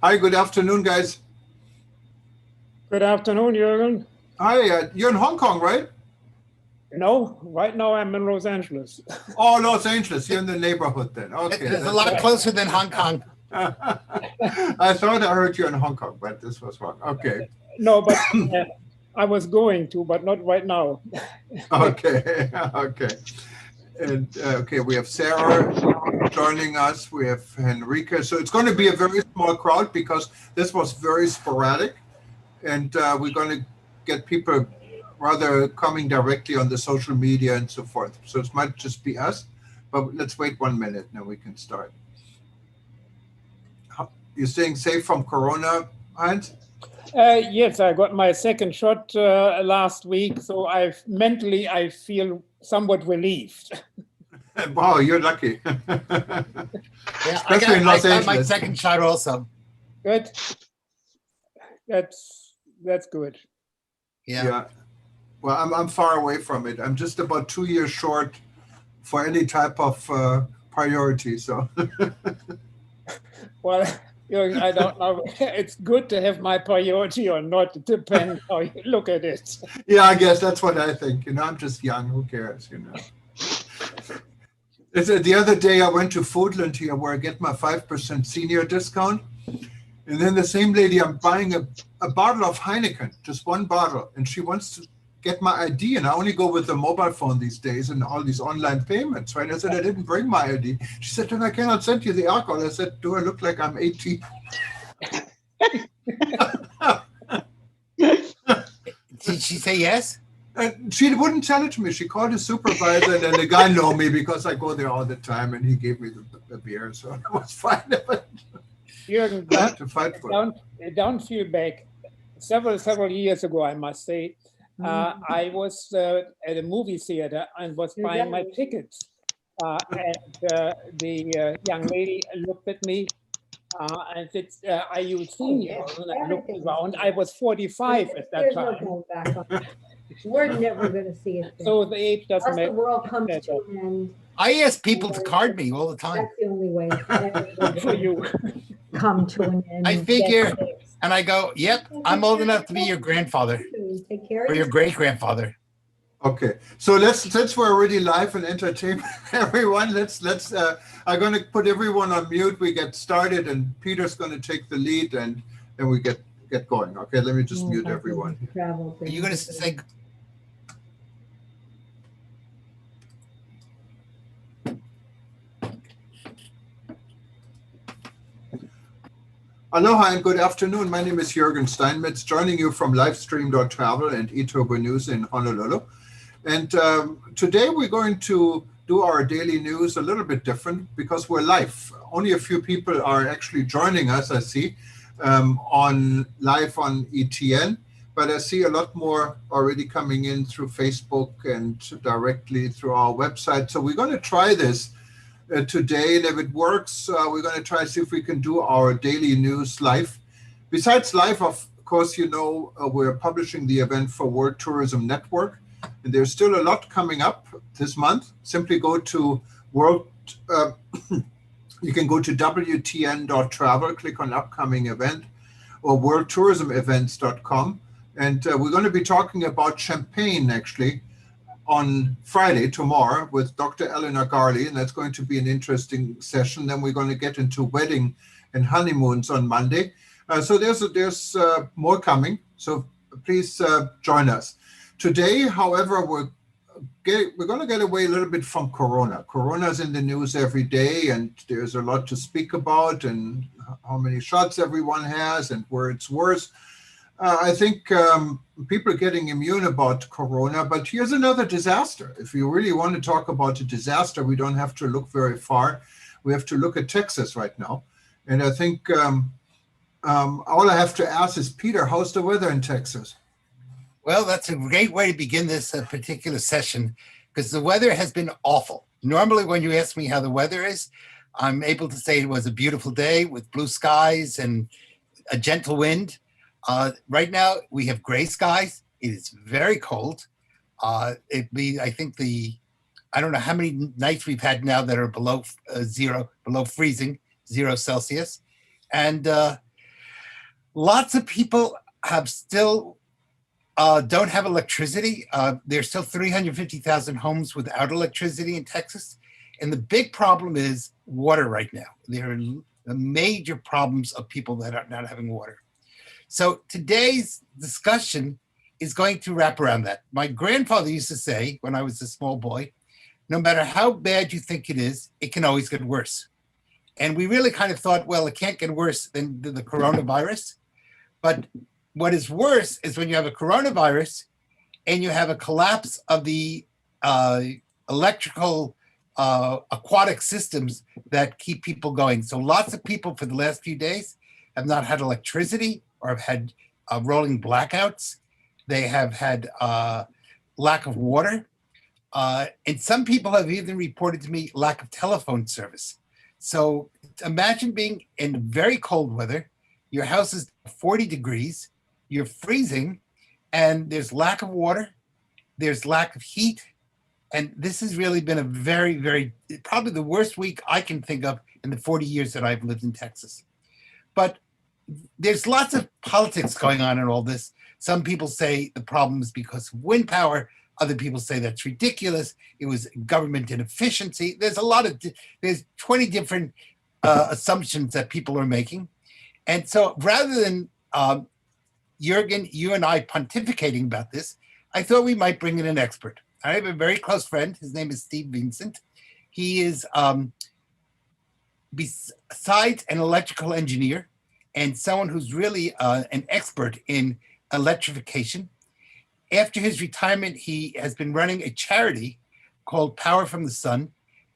Hi, good afternoon, guys. Good afternoon, Jürgen. Hi, you're in Hong Kong, right? No, right now I'm in Los Angeles. Oh, Los Angeles. You're in the neighborhood then. Okay. It's a lot closer than Hong Kong. I thought I heard you in Hong Kong, but this was wrong. Okay. No, but I was going to, but not right now. Okay. Okay. And okay, we have Sarah joining us. We have Henrika. So it's going to be a very small crowd because this was very sporadic, and we're going to get people rather coming directly on the social media and so forth. So it might just be us, but let's wait 1 minute and then we can start. You're staying safe from Corona, Heinz? Yes, I got my second shot last week, so I feel somewhat relieved. Wow, you're lucky. Yeah, Especially in Los I got my Angeles. second shot also. Good. That's good. Yeah. Well, I'm far away from it. I'm just about 2 years short for any type of priority. So Well, Jürgen, I don't know. It's good to have my priority or not. It depends how you look at it. yeah, I guess that's what I think. I'm just young. Who cares? The other day I went to Foodland here where I get my 5% senior discount. And then the same lady, I'm buying a bottle of Heineken, just one bottle. And she wants to get my ID. And I only go with the mobile phone these days and all these online payments, right? I said, I didn't bring my ID. She said, then I cannot send you the alcohol. I said, do I look like I'm 18? Did she say yes? And she wouldn't tell it to me. She called his supervisor, and then the guy know me because I go there all the time, and he gave me the beer, so it was fine. Jürgen, I had to fight for it. don't feel back. Several years ago, I must say, I was at a movie theater and was buying my tickets. And the young lady looked at me and said, are you senior? And I looked around. I was 45 at that There's no time. going back on. We're never gonna see it. So the age doesn't Unless the matter. world comes to an end, I ask people to card me all the time. that's the only way it For you. come to an end. I figure, and I go, yep, I'm old enough to be your grandfather Take care or of your yourself. great-grandfather. Okay, so since we're already live and entertaining everyone, I'm going to put everyone on mute. We get started, and Peter's going to take the lead, and then we get going. Okay, let me just mute everyone. Travel Are you going to say? Aloha and good afternoon. My name is Jürgen Steinmetz, joining you from Livestream.travel and eTurbo News in Honolulu. And today we're going to do our daily news a little bit different because we're live. Only a few people are actually joining us, I see, live on ETN, but I see a lot more already coming in through Facebook and directly through our website. So we're going to try this today, and if it works, we're going to try to see if we can do our daily news live. Besides live, of course, we're publishing the event for World Tourism Network, and there's still a lot coming up this month. Simply go to you can go to WTN.travel, click on upcoming event, or worldtourismevents.com, and we're going to be talking about Champagne, actually, on Friday, tomorrow, with Dr. Eleanor Garley, and that's going to be an interesting session. Then we're going to get into wedding and honeymoons on Monday. So there's more coming, so please join us. Today, however, we're going to get away a little bit from Corona. Corona's in the news every day, and there's a lot to speak about, and how many shots everyone has, and where it's worse. I think people are getting immune about Corona, but here's another disaster. If you really want to talk about a disaster, we don't have to look very far. We have to look at Texas right now. And I think all I have to ask is, Peter, how's the weather in Texas? Well, that's a great way to begin this particular session, because the weather has been awful. Normally, when you ask me how the weather is, I'm able to say it was a beautiful day with blue skies and a gentle wind. Right now, we have gray skies. It is very cold. I don't know how many nights we've had now that are below zero, below freezing, 0 Celsius. And Lots of people have still don't have electricity. There's still 350,000 homes without electricity in Texas. And the big problem is water right now. There are major problems of people that are not having water. So today's discussion is going to wrap around that. My grandfather used to say, when I was a small boy, no matter how bad you think it is, it can always get worse. And we really kind of thought, well, it can't get worse than the coronavirus. But what is worse is when you have a coronavirus and you have a collapse of the electrical aquatic systems that keep people going. So lots of people for the last few days have not had electricity or have had rolling blackouts. They have had lack of water. And some people have even reported to me lack of telephone service. So imagine being in very cold weather, your house is 40 degrees, you're freezing, and there's lack of water, there's lack of heat. And this has really been a very, probably the worst week I can think of in the 40 years that I've lived in Texas. But there's lots of politics going on in all this. Some people say the problem is because of wind power. Other people say that's ridiculous. It was government inefficiency. There's 20 different assumptions that people are making. And so rather than Jürgen, you and I pontificating about this, I thought we might bring in an expert. I have a very close friend. His name is Steve Vincent. He is, besides an electrical engineer and someone who's really an expert in electrification, after his retirement, he has been running a charity called Power from the Sun.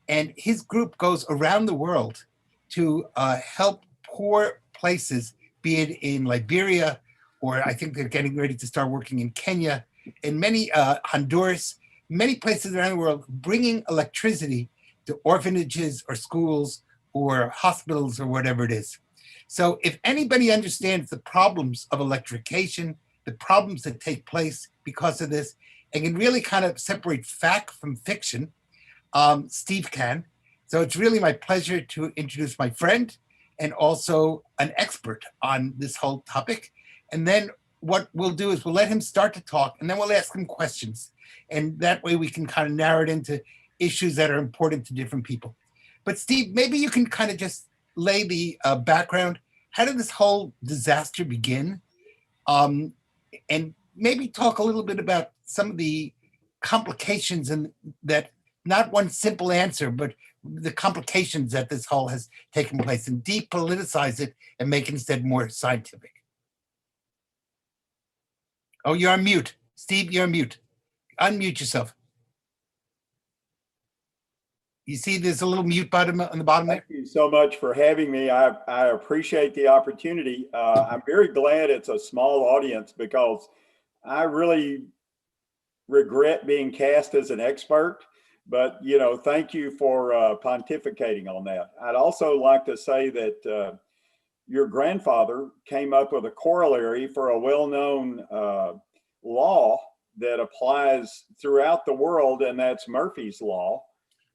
And his group goes around the world to help poor places, be it in Liberia, or I think they're getting ready to start working in Kenya, in many Honduras, many places around the world, bringing electricity to orphanages or schools or hospitals or whatever it is. So if anybody understands the problems of electrification, the problems that take place because of this, and can really kind of separate fact from fiction, Steve can. So it's really my pleasure to introduce my friend and also an expert on this whole topic. And then what we'll do is we'll let him start to talk, and then we'll ask him questions. And that way we can kind of narrow it into issues that are important to different people. But Steve, maybe you can kind of just lay the background. How did this whole disaster begin? And maybe talk a little bit about some of the complications, and that not one simple answer, but the complications that this whole has taken place, and depoliticize it and make it instead more scientific. Oh, you're on mute. Steve, you're on mute. Unmute yourself. You see there's a little mute button on the bottom there? Thank you so much for having me. I appreciate the opportunity. I'm very glad it's a small audience, because I really regret being cast as an expert, but thank you for pontificating on that. I'd also like to say that your grandfather came up with a corollary for a well-known law that applies throughout the world, and that's Murphy's Law.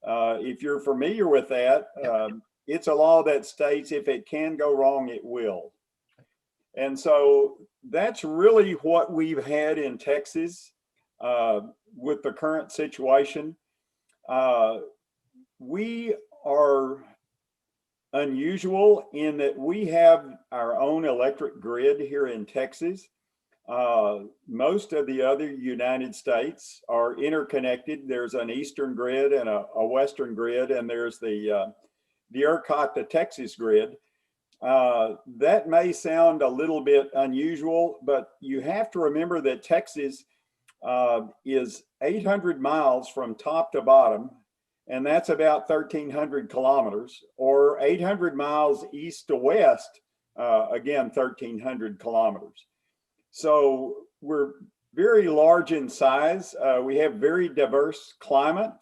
If you're familiar with that, it's a law that states if it can go wrong, it will. And so that's really what we've had in Texas with the current situation. We are unusual in that we have our own electric grid here in Texas. Most of the other United States are interconnected. There's an eastern grid and a western grid, and there's the ERCOT, the Texas grid. That may sound a little bit unusual, but you have to remember that Texas is 800 miles from top to bottom, and that's about 1,300 kilometers, or 800 miles east to west, again, 1,300 kilometers. So we're very large in size. We have very diverse climate.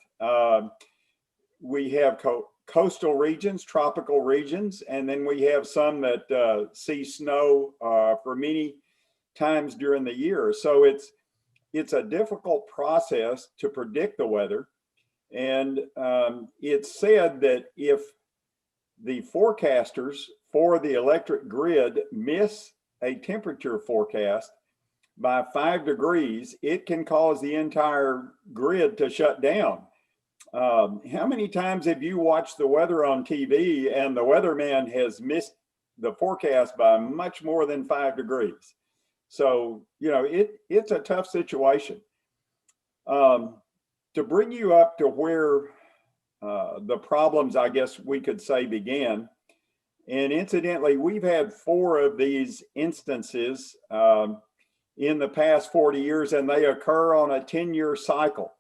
We have coastal regions, tropical regions, and then we have some that see snow for many times during the year. So it's a difficult process to predict the weather. And it's said that if the forecasters for the electric grid miss a temperature forecast by 5 degrees, it can cause the entire grid to shut down. How many times have you watched the weather on TV and the weatherman has missed the forecast by much more than 5 degrees? So, you know, it's a tough situation. To bring you up to where the problems, I guess we could say, began, and incidentally, we've had 4 of these instances in the past 40 years, and they occur on a 10-year cycle.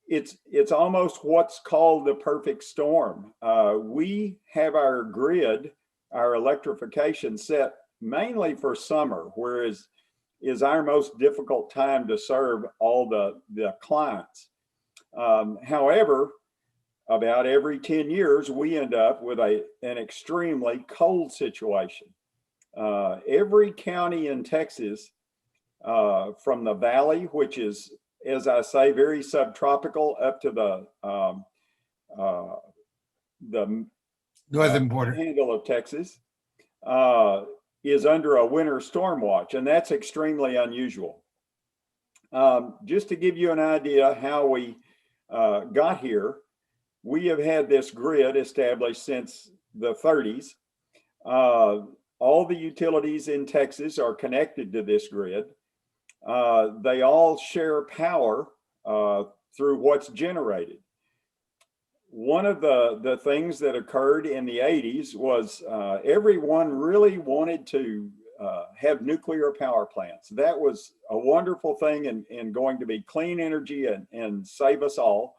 It's almost what's called the perfect storm. We have our grid, our electrification set mainly for summer, whereas is our most difficult time to serve all the clients. However, about every 10 years, we end up with an extremely cold situation. Every county in Texas, from the valley, which is, as I say, very subtropical, up to the Northern border. handle of Texas, is under a winter storm watch, and that's extremely unusual. Just to give you an idea how we got here, we have had this grid established since the 30s. All the utilities in Texas are connected to this grid. They all share power through what's generated. One of the things that occurred in the 80s was everyone really wanted to have nuclear power plants. That was a wonderful thing and going to be clean energy and save us all.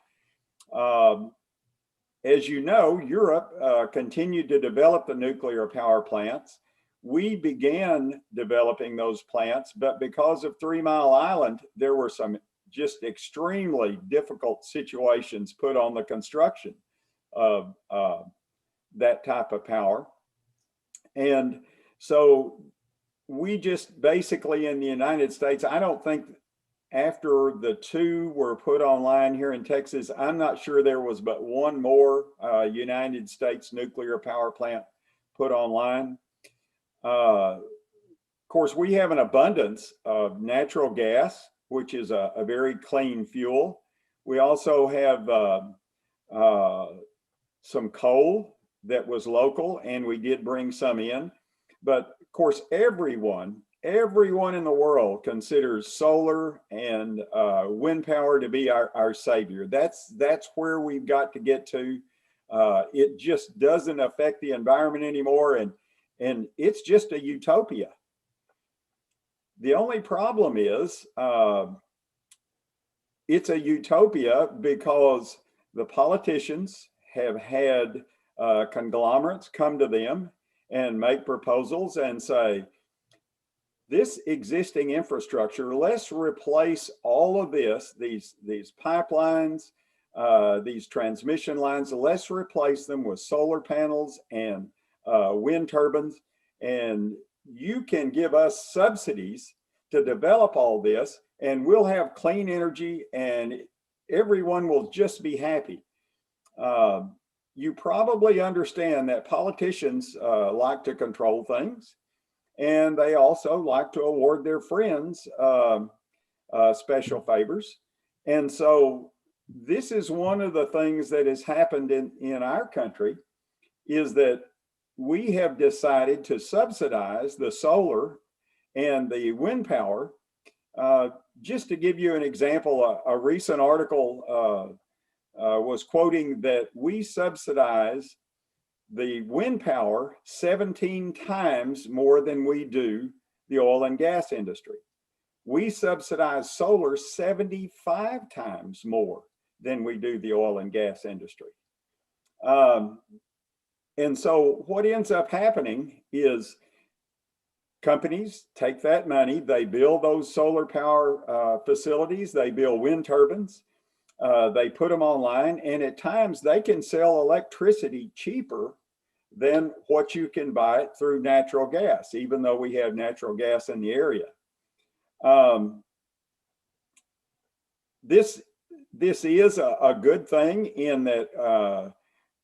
As you know, Europe continued to develop the nuclear power plants. We began developing those plants, but because of 3 Mile Island, there were some just extremely difficult situations put on the construction of that type of power. And so we just basically in the United States, I don't think after the 2 were put online here in Texas, I'm not sure there was but 1 more United States nuclear power plant put online. Of course, we have an abundance of natural gas, which is a very clean fuel. We also have some coal that was local, and we did bring some in. But of course, everyone in the world considers solar and wind power to be our savior. That's where we've got to get to. It just doesn't affect the environment anymore, and it's just a utopia. The only problem is it's a utopia because the politicians have had conglomerates come to them and make proposals and say, this existing infrastructure, let's replace all of these pipelines, these transmission lines, let's replace them with solar panels and wind turbines, and you can give us subsidies to develop all this, and we'll have clean energy and everyone will just be happy. You probably understand that politicians like to control things, and they also like to award their friends special favors. And so this is one of the things that has happened in our country, is that we have decided to subsidize the solar and the wind power. Just to give you an example, a recent article was quoting that we subsidize the wind power 17 times more than we do the oil and gas industry. We subsidize solar 75 times more than we do the oil and gas industry. And so what ends up happening is companies take that money, they build those solar power facilities, they build wind turbines, they put them online, and at times they can sell electricity cheaper than what you can buy it through natural gas, even though we have natural gas in the area. This is a good thing in that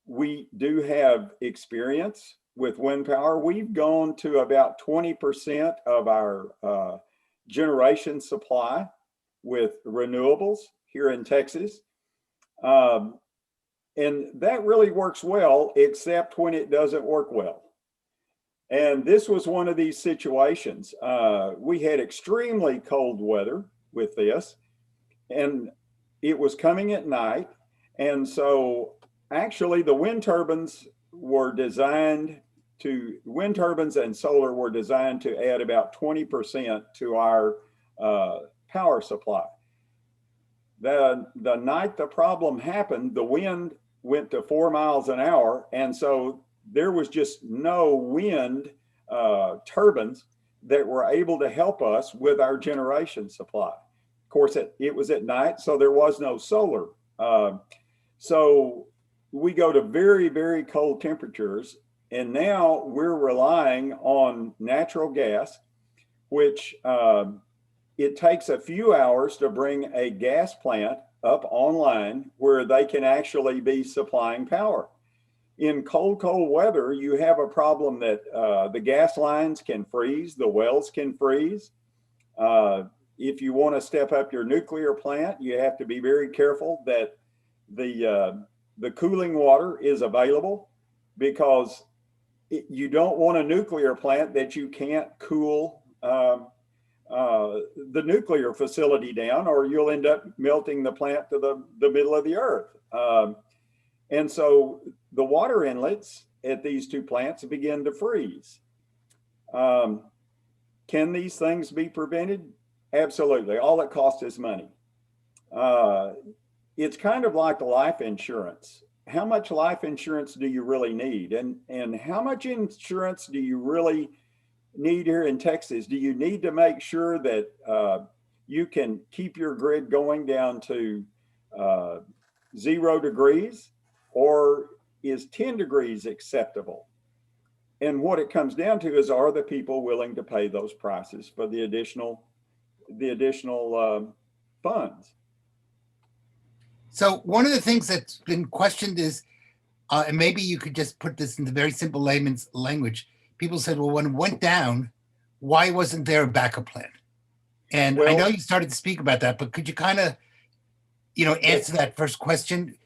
we do have experience with wind power. We've gone to about 20% of our generation supply with renewables here in Texas. And that really works well, except when it doesn't work well. And this was one of these situations. We had extremely cold weather with this, and it was coming at night. And so actually the wind turbines and solar were designed to add about 20% to our power supply. The night the problem happened, the wind went to 4 miles an hour. And so there was just no wind turbines that were able to help us with our generation supply. Of course, it was at night, so there was no solar. So we go to very, very cold temperatures, and now we're relying on natural gas, which it takes a few hours to bring a gas plant up online where they can actually be supplying power. In cold weather, you have a problem that the gas lines can freeze, the wells can freeze. If you want to step up your nuclear plant, you have to be very careful that the cooling water is available, because you don't want a nuclear plant that you can't cool the nuclear facility down, or you'll end up melting the plant to the middle of the earth. And so the water inlets at these two plants begin to freeze. Can these things be prevented? Absolutely. All it costs is money. It's kind of like life insurance. How much life insurance do you really need? And how much insurance do you really need here in Texas? Do you need to make sure that you can keep your grid going down to 0 degrees, or is 10 degrees acceptable? And what it comes down to is, are the people willing to pay those prices for the additional funds? So one of the things that's been questioned is, and maybe you could just put this into very simple layman's language. People said, well, when it went down, why wasn't there a backup plan? And I know you started to speak about that, but could you kind of, answer that first question?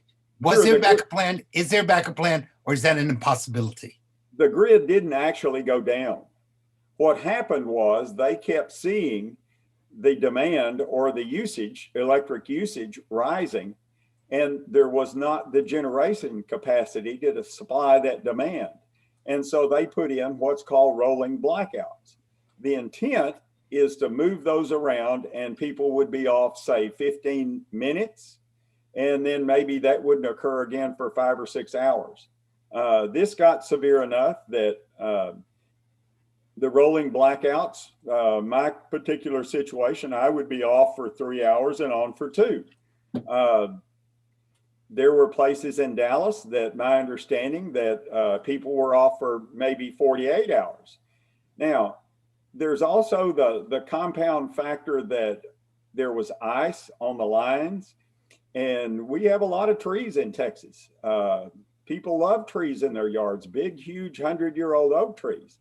Was there a backup plan? Is there a backup plan, or is that an impossibility? The grid didn't actually go down. What happened was they kept seeing the demand or the usage, electric usage, rising, and there was not the generation capacity to supply that demand. And so they put in what's called rolling blackouts. The intent is to move those around, and people would be off, say, 15 minutes, and then maybe that wouldn't occur again for 5 or 6 hours. This got severe enough that the rolling blackouts, my particular situation, I would be off for 3 hours and on for 2. There were places in Dallas that my understanding that people were off for maybe 48 hours. Now, there's also the compound factor that there was ice on the lines, and we have a lot of trees in Texas. People love trees in their yards, big, huge 100-year-old oak trees,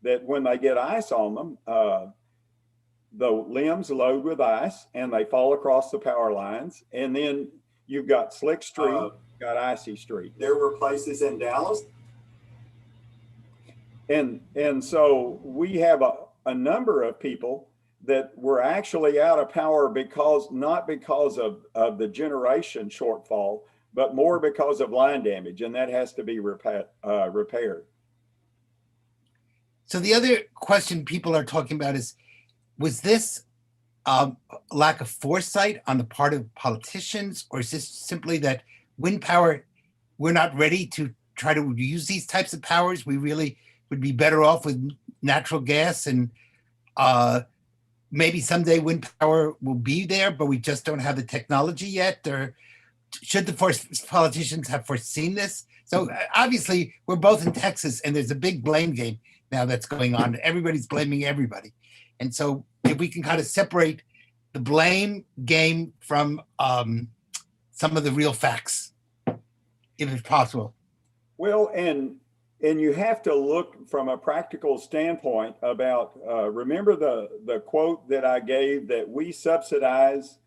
that when they get ice on them, the limbs load with ice and they fall across the power lines. And then you've got slick street, got icy street. There were places in Dallas. And so we have a number of people that were actually out of power not because of the generation shortfall, but more because of line damage, and that has to be repaired. So the other question people are talking about is, was this lack of foresight on the part of politicians, or is this simply that wind power, we're not ready to try to use these types of powers? We really would be better off with natural gas, and maybe someday wind power will be there, but we just don't have the technology yet? Or should the politicians have foreseen this? So obviously we're both in Texas, and there's a big blame game now that's going on. Everybody's blaming everybody. And so if we can kind of separate the blame game from some of the real facts, if it's possible. Well, and And you have to look from a practical standpoint about, remember the quote that I gave that we subsidize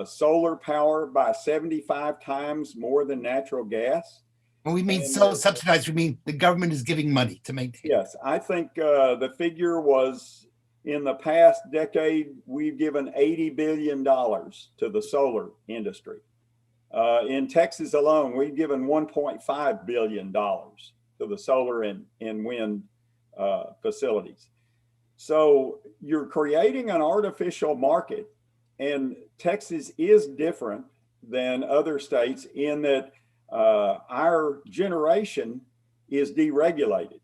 solar power by 75 times more than natural gas? When we mean And, so subsidized, we mean the government is giving money to maintain. Yes, I think the figure was in the past decade, we've given $80 billion to the solar industry. In Texas alone, we've given $1.5 billion to the solar and wind facilities. So you're creating an artificial market, and Texas is different than other states in that our generation is deregulated,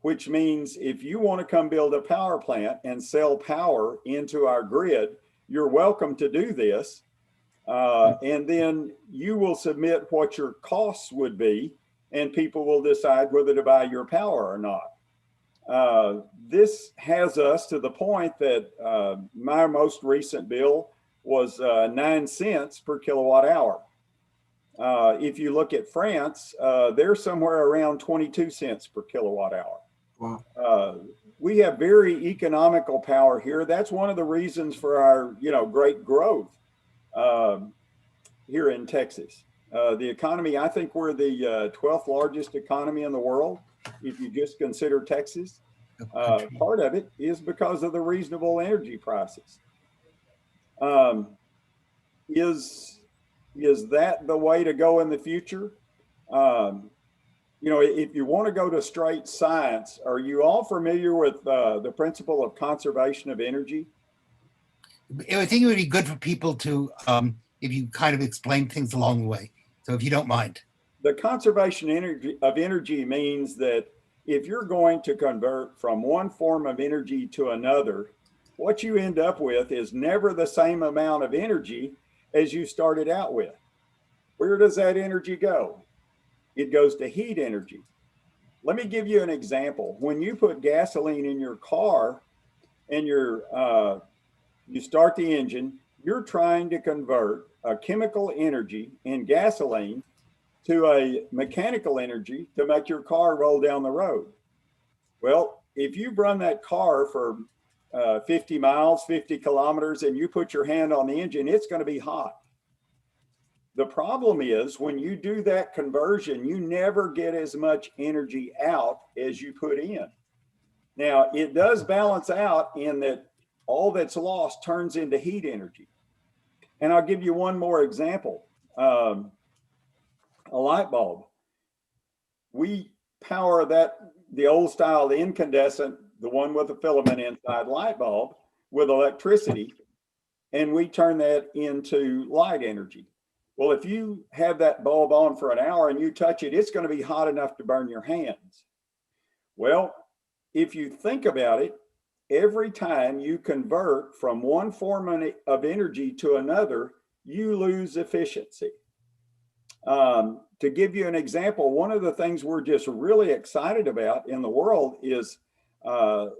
which means if you want to come build a power plant and sell power into our grid, you're welcome to do this. And then you will submit what your costs would be, and people will decide whether to buy your power or not. This has us to the point that my most recent bill was 9 cents per kilowatt hour. If you look at France, they're somewhere around 22 cents per kilowatt hour. Wow. We have very economical power here. That's one of the reasons for our, great growth here in Texas. The economy, I think we're the 12th largest economy in the world, if you just consider Texas. Part of it is because of the reasonable energy prices. Is that the way to go in the future? If you want to go to straight science, are you all familiar with the principle of conservation of energy? I think it would be good for people to, if you kind of explain things along the way. So if you don't mind. The conservation of energy means that if you're going to convert from one form of energy to another, what you end up with is never the same amount of energy as you started out with. Where does that energy go? It goes to heat energy. Let me give you an example. When you put gasoline in your car and you start the engine, you're trying to convert a chemical energy in gasoline to a mechanical energy to make your car roll down the road. Well, if you run that car for 50 miles, 50 kilometers, and you put your hand on the engine, it's going to be hot. The problem is when you do that conversion, you never get as much energy out as you put in. Now, it does balance out in that all that's lost turns into heat energy. And I'll give you one more example. A light bulb. We power the old style, the incandescent, the one with the filament inside light bulb with electricity, and we turn that into light energy. Well, if you have that bulb on for an hour and you touch it, it's going to be hot enough to burn your hands. Well, if you think about it, every time you convert from one form of energy to another, you lose efficiency. To give you an example, one of the things we're just really excited about in the world is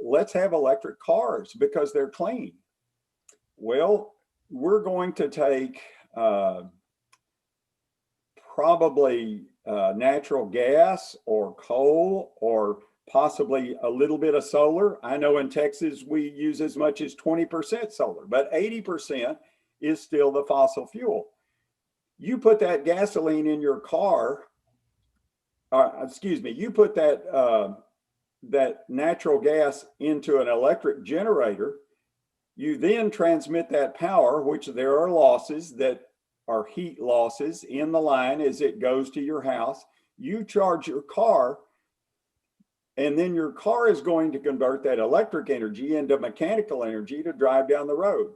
let's have electric cars because they're clean. Well, we're going to take probably natural gas or coal or possibly a little bit of solar. I know in Texas we use as much as 20% solar, but 80% is still the fossil fuel. You put that gasoline in your car, you put that natural gas into an electric generator, you then transmit that power, which there are losses that are heat losses in the line as it goes to your house. You charge your car, and then your car is going to convert that electric energy into mechanical energy to drive down the road.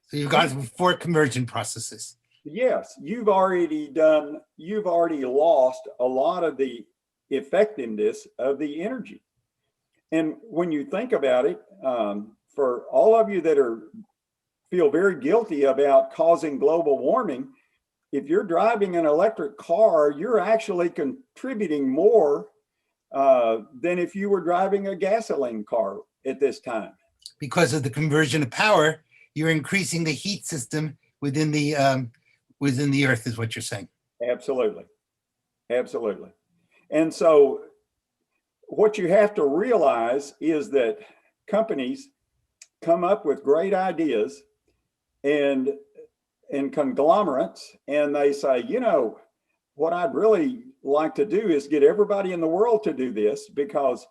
So you've gone through 4 conversion processes. Yes, you've already lost a lot of the effectiveness of the energy. And when you think about it, for all of you that feel very guilty about causing global warming, if you're driving an electric car, you're actually contributing more than if you were driving a gasoline car at this time. Because of the conversion of power, you're increasing the heat system within the earth, is what you're saying. Absolutely. Absolutely. And so what you have to realize is that companies come up with great ideas and conglomerates, and they say, you know, what I'd really like to do is get everybody in the world to do this, because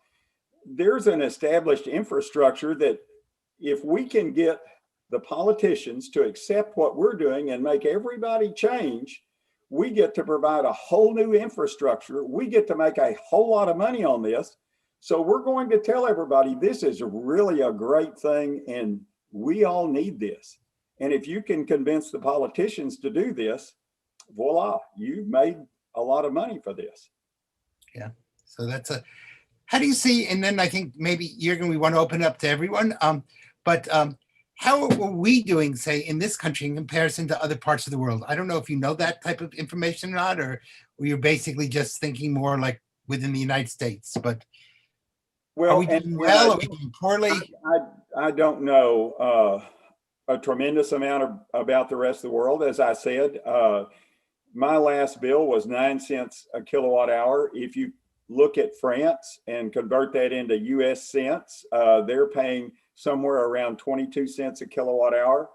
there's an established infrastructure that if we can get the politicians to accept what we're doing and make everybody change, we get to provide a whole new infrastructure. We get to make a whole lot of money on this. So we're going to tell everybody this is really a great thing and we all need this. And if you can convince the politicians to do this, voila, you've made a lot of money for this. Yeah. So that's how do you see, and then I think maybe Jürgen, we want to open it up to everyone. How are we doing, say, in this country in comparison to other parts of the world? I don't know if you know that type of information or not, or you're basically just thinking more like within the United States, but well, are we doing well? Are we doing poorly? I don't know a tremendous amount about the rest of the world. As I said, my last bill was 9 cents a kilowatt hour. If you look at France and convert that into US cents, they're paying somewhere around 22 cents a kilowatt hour.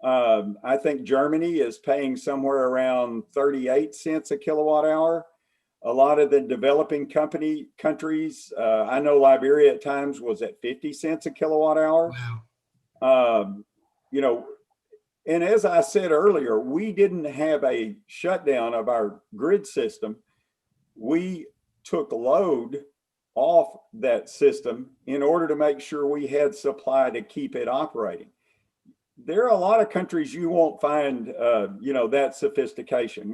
I think Germany is paying somewhere around 38 cents a kilowatt hour. A lot of the developing countries, I know Liberia at times was at 50 cents a kilowatt hour. Wow. You know, and as I said earlier, we didn't have a shutdown of our grid system. We took load off that system in order to make sure we had supply to keep it operating. There are a lot of countries you won't find, you know, that sophistication.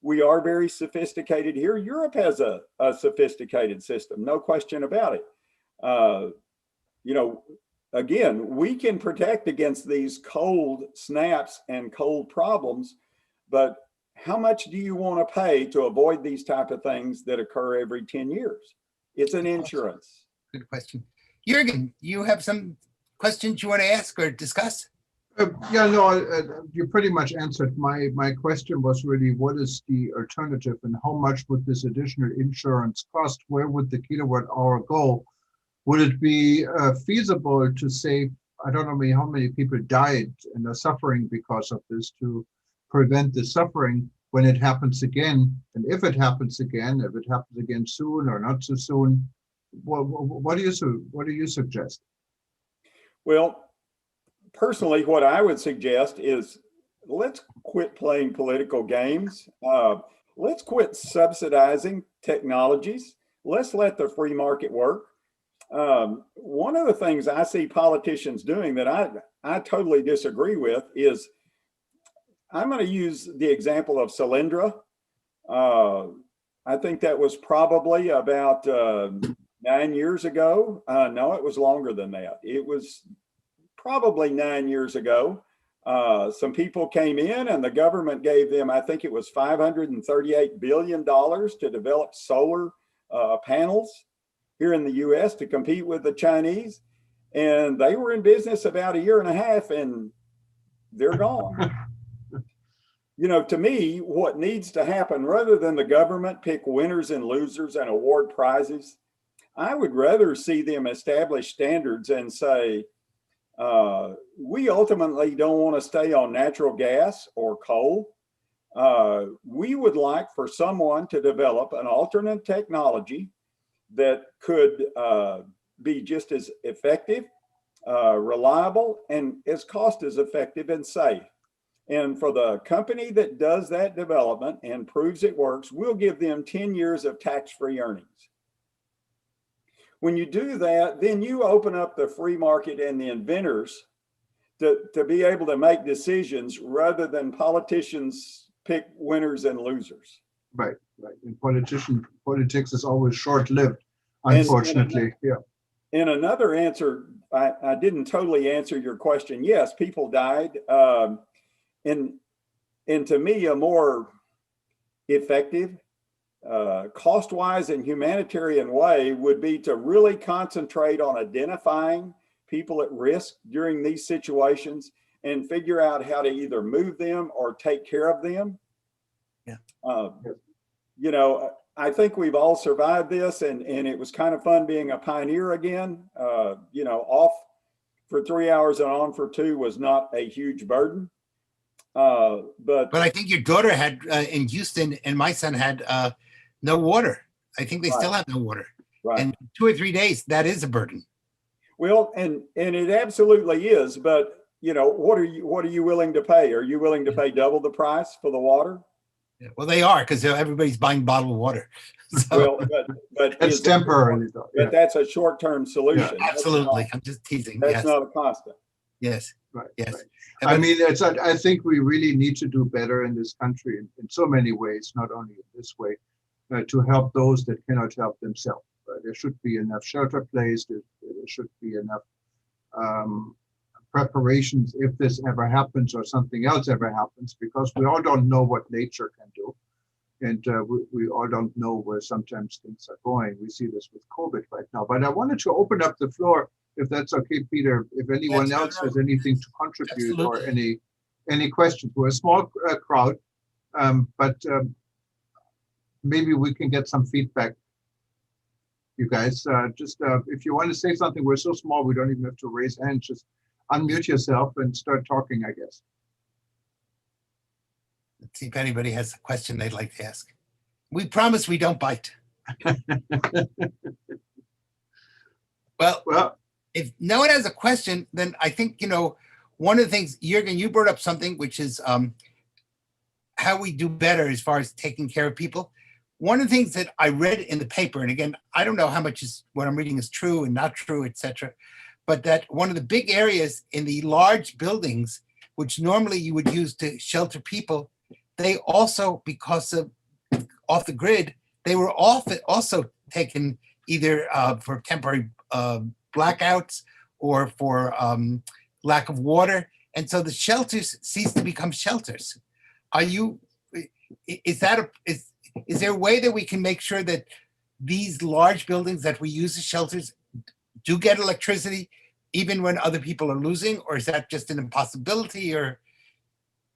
We are very sophisticated here. Europe has a sophisticated system, no question about it. You know, again, we can protect against these cold snaps and cold problems, but how much do you want to pay to avoid these type of things that occur every 10 years? It's an insurance. Good question. Jürgen, you have some questions you want to ask or discuss? Yeah, no, you pretty much answered. My question was really, what is the alternative and how much would this additional insurance cost? Where would the kilowatt hour go? Would it be feasible to save, I don't know how many people died and are suffering because of this, to prevent the suffering when it happens again? And if it happens again soon or not so soon, what do you suggest? Well, personally, what I would suggest is let's quit playing political games. Let's quit subsidizing technologies. Let's let the free market work. One of the things I see politicians doing that I totally disagree with is, I'm going to use the example of Solyndra. I think that was probably about 9 years ago. No, it was longer than that. It was probably 9 years ago. Some people came in and the government gave them, I think it was $538 billion to develop solar panels here in the US to compete with the Chinese. And they were in business about a year and a half and they're gone. You know, to me, what needs to happen, rather than the government pick winners and losers and award prizes, I would rather see them establish standards and say, we ultimately don't want to stay on natural gas or coal. We would like for someone to develop an alternate technology that could be just as effective, reliable, and as cost as effective and safe. And for the company that does that development and proves it works, we'll give them 10 years of tax-free earnings. When you do that, then you open up the free market and the inventors to be able to make decisions rather than politicians pick winners and losers. Right. And politics is always short-lived, unfortunately. In another answer, I didn't totally answer your question. Yes, people died. And to me, a more effective, cost-wise and humanitarian way would be to really concentrate on identifying people at risk during these situations and figure out how to either move them or take care of them. Yeah. You know, I think we've all survived this, and it was kind of fun being a pioneer again. You know, off for 3 hours and on for 2 was not a huge burden. But I think your daughter had in Houston, and my son had no water. I think they still have no water. Right. And 2 or 3 days, that is a burden. Well, and it absolutely is. But you know, what are you willing to pay? Are you willing to pay double the price for the water? Yeah, well, they are, because everybody's buying bottled water. So, Well, but It's temporary, though. But that's a short-term solution. Yeah, absolutely. I'm just teasing. That's Yes. not a constant. Yes. Right. Yes. Right. I mean, I think we really need to do better in this country in so many ways, not only in this way, to help those that cannot help themselves. There should be enough shelter placed. There should be enough preparations if this ever happens or something else ever happens, because we all don't know what nature can do. And we all don't know where sometimes things are going. We see this with COVID right now. But I wanted to open up the floor, if that's okay, Peter, if anyone else has anything to contribute or any questions. We're a small crowd, but maybe we can get some feedback. You guys, just if you want to say something, we're so small, we don't even have to raise hands. Just unmute yourself and start talking, I guess. Let's see if anybody has a question they'd like to ask. We promise we don't bite. Well, if no one has a question, then I think, you know, one of the things, Jürgen, you brought up something, which is how we do better as far as taking care of people. One of the things that I read in the paper, and again, I don't know how much is what I'm reading is true and not true, etc., but that one of the big areas in the large buildings, which normally you would use to shelter people, they also, because of off the grid, they were also taken either for temporary blackouts or for lack of water. And so the shelters cease to become shelters. Is there a way that we can make sure that these large buildings that we use as shelters do get electricity even when other people are losing, or is that just an impossibility? Or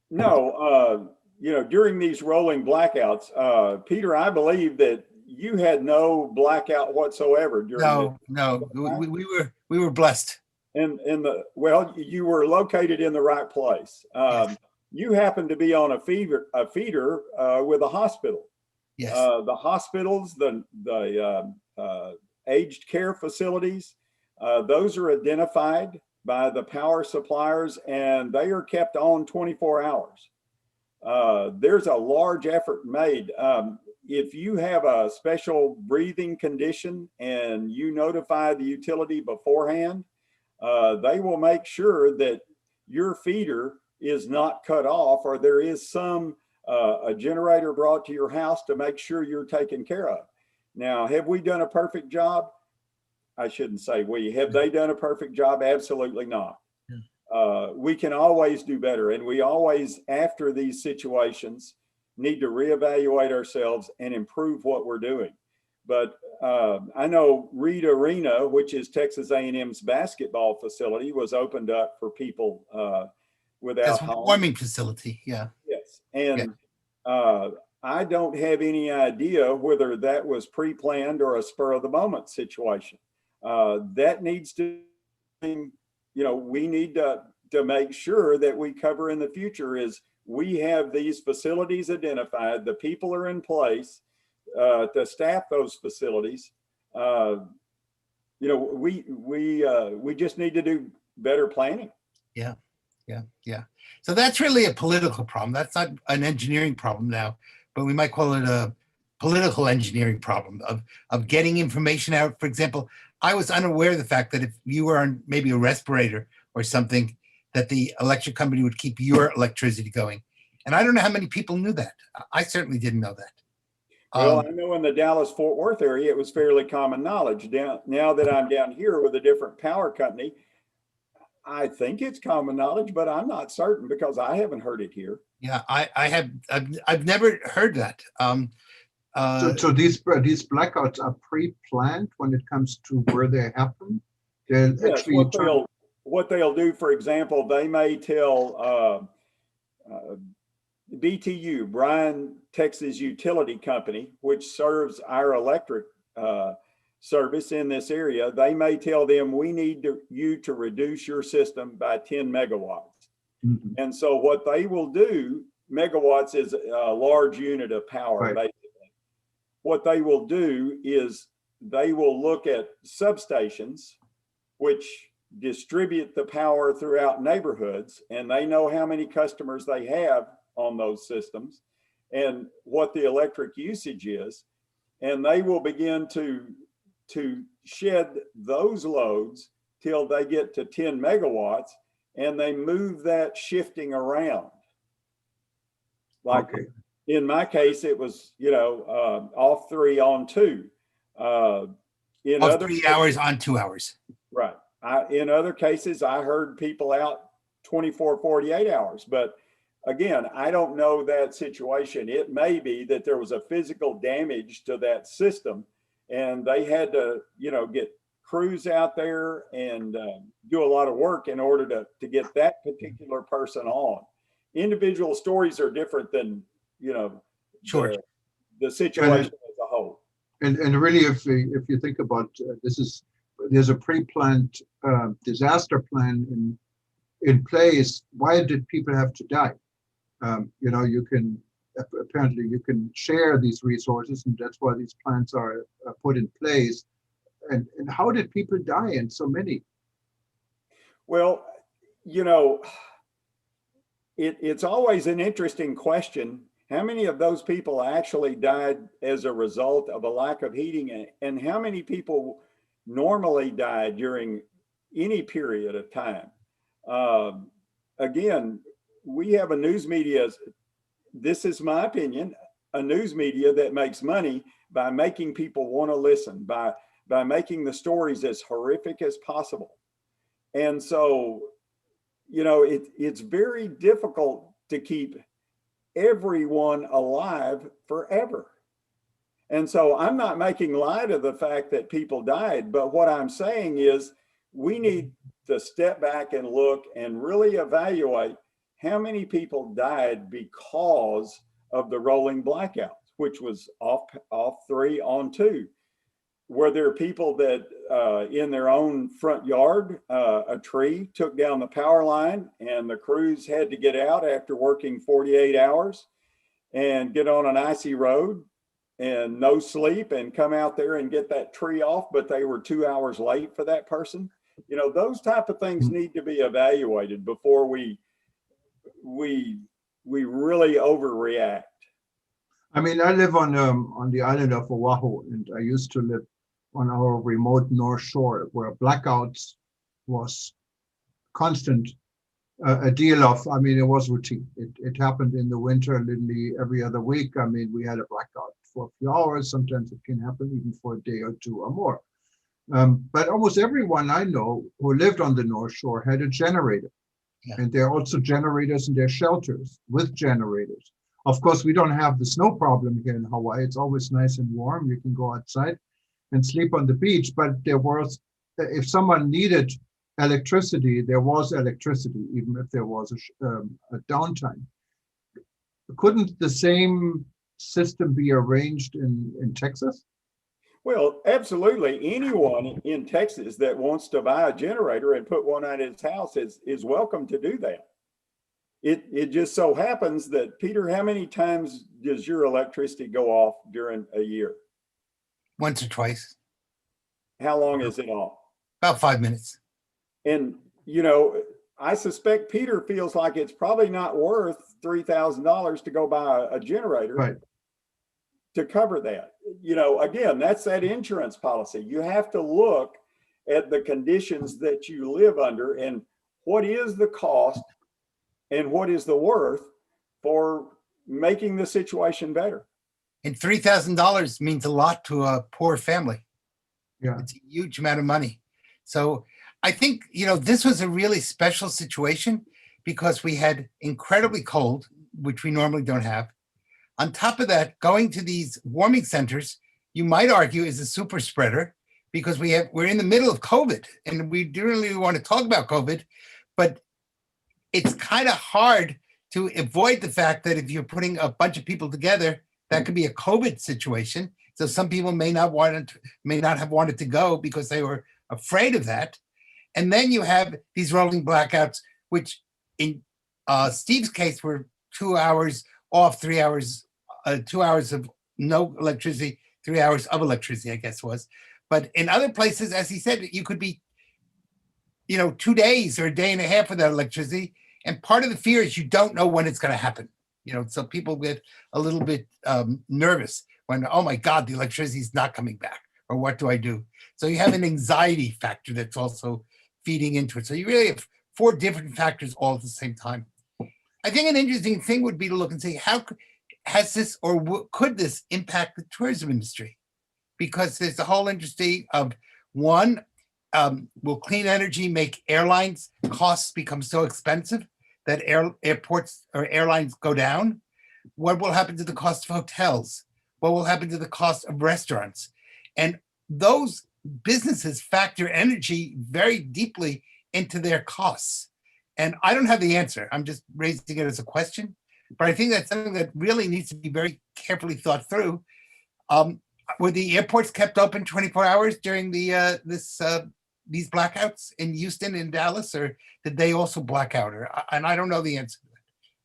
no, you know, during these rolling blackouts, Peter, I believe that you had no blackout whatsoever during. We were blessed. Well, you were located in the right place. Yes. You happened to be on a feeder with a hospital. Yes. The hospitals, the aged care facilities, those are identified by the power suppliers, and they are kept on 24 hours. There's a large effort made. If you have a special breathing condition and you notify the utility beforehand, they will make sure that your feeder is not cut off, or there is some a generator brought to your house to make sure you're taken care of. Now, have we done a perfect job? I shouldn't say we. Have they done a perfect job? Absolutely not. We can always do better, and we always, after these situations, need to reevaluate ourselves and improve what we're doing. But I know Reed Arena, which is Texas A&M's basketball facility, was opened up for people without a warming facility. Yeah. Yes, and I don't have any idea whether that was pre-planned or a spur of the moment situation. That needs to, you know, we need to make sure that we cover in the future is we have these facilities identified, the people are in place to staff those facilities. You know, we just need to do better planning. Yeah. So that's really a political problem. That's not an engineering problem now, but we might call it a political engineering problem of getting information out. For example, I was unaware of the fact that if you were on maybe a respirator or something, that the electric company would keep your electricity going. And I don't know how many people knew that. I certainly didn't know that. Well, I know in the Dallas-Fort Worth area, it was fairly common knowledge. Now that I'm down here with a different power company, I think it's common knowledge, but I'm not certain because I haven't heard it here. Yeah, I've never heard that. So these blackouts are pre-planned when it comes to where they happen? They're Yes, actually what they'll do, for example, they may tell, BTU, Bryan, Texas Utility Company, which serves our electric service in this area, they may tell them, we need you to reduce your system by 10 megawatts. Mhm. And so what they will do, megawatts is a large unit of power, Right. basically. What they will do is they will look at substations, which distribute the power throughout neighborhoods, and they know how many customers they have on those systems and what the electric usage is. And they will begin to shed those loads till they get to 10 megawatts, and they move that shifting around. Like Okay. in my case, it was, off 3 on 2. In Of other 3 hours on 2 hours. Right. In other cases, I heard people out 24, 48 hours. But again, I don't know that situation. It may be that there was a physical damage to that system, and they had to, get crews out there and do a lot of work in order to get that particular person on. Individual stories are different than, Sure. the situation as a whole. And really, if you think about there's a pre-planned disaster plan in place. Why did people have to die? You can apparently you can share these resources, and that's why these plans are put in place. And how did people die, and so many? Well, it's always an interesting question. How many of those people actually died as a result of a lack of heating, and how many people normally died during any period of time? Again, we have a news media, this is my opinion, a news media that makes money by making people want to listen, by making the stories as horrific as possible. And so, it's very difficult to keep everyone alive forever. And so I'm not making light of the fact that people died, but what I'm saying is we need to step back and look and really evaluate how many people died because of the rolling blackouts, which was off 3 on 2. Were there people that in their own front yard, a tree took down the power line and the crews had to get out after working 48 hours and get on an icy road and no sleep and come out there and get that tree off, but they were 2 hours late for that person? Those type of things need to be evaluated before we really overreact. I mean, I live on the island of Oahu, and I used to live on our remote North Shore, where blackouts was constant, a deal of. I mean, it was routine. It happened in the winter, literally every other week. I mean, we had a blackout for a few hours. Sometimes it can happen even for a day or two or more. But almost everyone I know who lived on the North Shore had a generator. Yeah. And there are also generators in their shelters with generators. Of course, we don't have the snow problem here in Hawaii. It's always nice and warm. You can go outside and sleep on the beach. But there was, if someone needed electricity, there was electricity, even if there was a downtime. Couldn't the same system be arranged in Texas? Well, absolutely. Anyone in Texas that wants to buy a generator and put one at his house is welcome to do that. It just so happens that, Peter, how many times does your electricity go off during a year? Once or twice. How long is it off? About 5 minutes. And, I suspect Peter feels like it's probably not worth $3,000 to go buy a generator. Right. To cover that. Again, that's that insurance policy. You have to look at the conditions that you live under and what is the cost and what is the worth for making the situation better. And $3,000 means a lot to a poor family. Yeah. It's a huge amount of money. So I think, this was a really special situation because we had incredibly cold, which we normally don't have. On top of that, going to these warming centers, you might argue, is a super spreader because we're in the middle of COVID and we do really want to talk about COVID, but it's kind of hard to avoid the fact that if you're putting a bunch of people together, that could be a COVID situation. So some people may not have wanted to go because they were afraid of that. And then you have these rolling blackouts, which in Steve's case were 2 hours off, 3 hours, 2 hours of no electricity, 3 hours of electricity, I guess was. But in other places, as he said, you could be, 2 days or a day and a half without electricity. And part of the fear is you don't know when it's going to happen. So people get a little bit nervous when, oh my God, the electricity is not coming back, or what do I do? So you have an anxiety factor that's also feeding into it. So you really have 4 different factors all at the same time. I think an interesting thing would be to look and say, how has this or could this impact the tourism industry? Because there's the whole industry of one, will clean energy make airlines costs become so expensive that airports or airlines go down? What will happen to the cost of hotels? What will happen to the cost of restaurants? And those businesses factor energy very deeply into their costs. And I don't have the answer. I'm just raising it as a question. But I think that's something that really needs to be very carefully thought through. Were the airports kept open 24 hours during the these blackouts in Houston and Dallas, or did they also black out? And I don't know the answer to